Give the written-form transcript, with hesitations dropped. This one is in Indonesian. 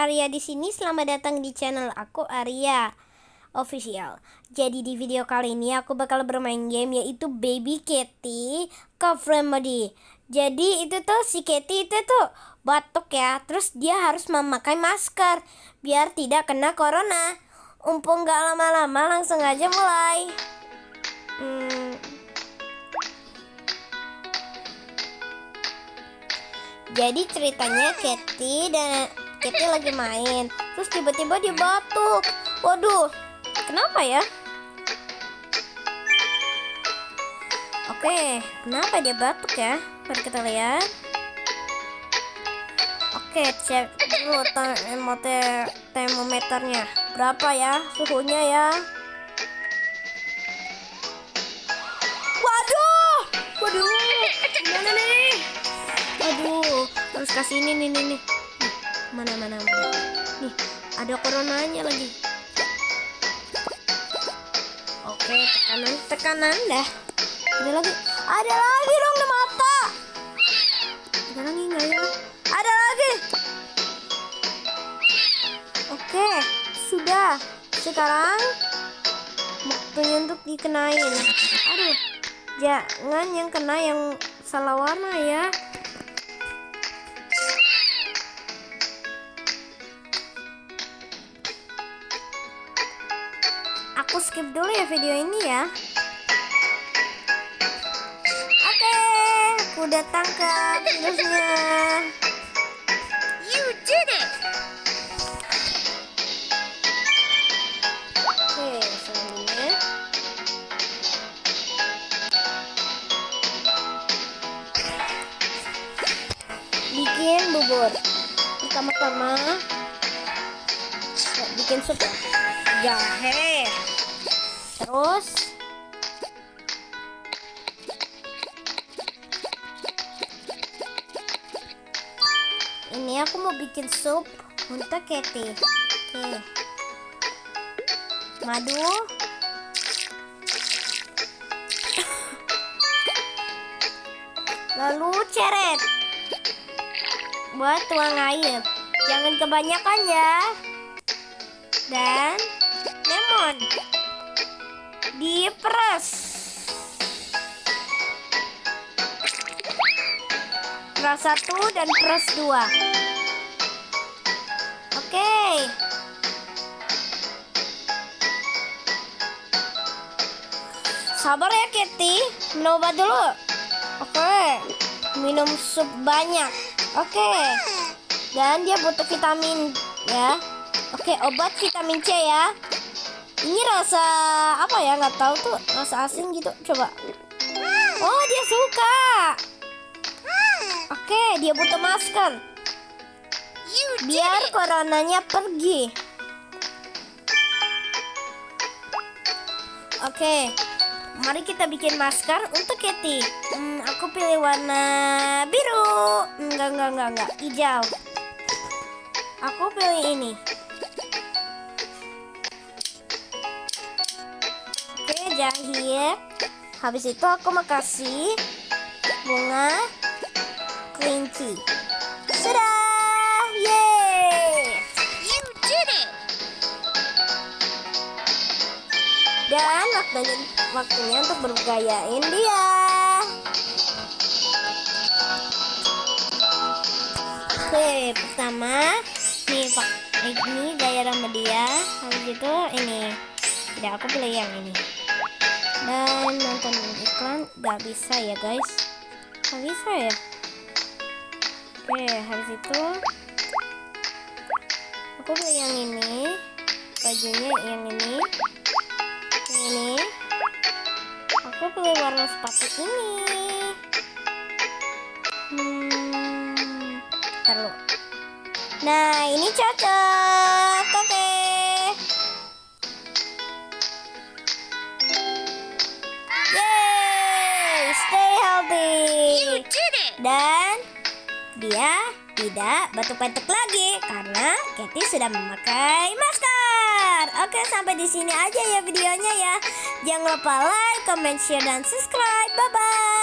Arya di sini. Selamat datang di channel aku, Arya Official. Jadi di video kali ini aku bakal bermain game yaitu Baby Katy Cover Mode. Jadi itu tuh si Katy itu tuh batuk ya, terus dia harus memakai masker biar tidak kena corona. Umpung gak lama-lama, langsung aja mulai. Jadi ceritanya Katy lagi main, terus tiba-tiba dia batuk. Waduh, kenapa ya? Oke, kenapa dia batuk ya? Mari kita lihat. Oke, cek dulu termometernya. Berapa ya suhunya ya? Waduh, gimana nih? Aduh, harus kasih ini nih. Mana. Nih, ada coronanya lagi. Oke, tekanan dah. Ada lagi dong di mata. Ada lagi nggak ya? Ada lagi. Oke, sudah. Sekarang waktunya untuk dikenain. Aduh, jangan yang kena yang salah warna ya. Aku skip dulu ya video ini ya. Oke, aku udah tangkap virusnya. You did it. Oke, selanjutnya bikin bubur. Pertama-tama bikin sup ya. Jahe. Terus ini aku mau bikin sup untuk Katy. Oke. Madu. Lalu ceret. Buat tuang air. Jangan kebanyakan ya. Dan lemon. Diperas. Peras 1 dan peras 2. Oke. Sabar ya Katy, minum obat dulu. Oke. Minum sup banyak. Oke. Dan dia butuh vitamin ya. Oke, obat vitamin C ya. Ini rasa apa ya? Nggak tahu tuh, rasa asing gitu. Coba. Oh, dia suka. Oke, dia butuh masker biar coronanya pergi. Oke, mari kita bikin masker untuk Katy. Aku pilih warna biru. Enggak, hijau. Aku pilih ini. Oke, jahit. Habis itu aku mau kasih bunga kelinci. Sudah, yeay! You did it. Dan waktunya untuk bergayain dia. Oke, pertama ini gaya rambut dia. Habis itu ini. Tidak, aku pilih yang ini. Dan nonton iklan gak bisa ya guys. Gak bisa ya. Oke, habis itu aku pilih yang ini. Bajunya yang ini. Yang ini. Aku pilih warna sepatu ini. Taruh. Nah, ini cocok. Oke. Yeay, stay healthy. You did it. Dan dia tidak batuk-batuk lagi karena Katy sudah memakai masker. Oke, sampai di sini aja ya videonya ya. Jangan lupa like, comment, share, dan subscribe. Bye bye.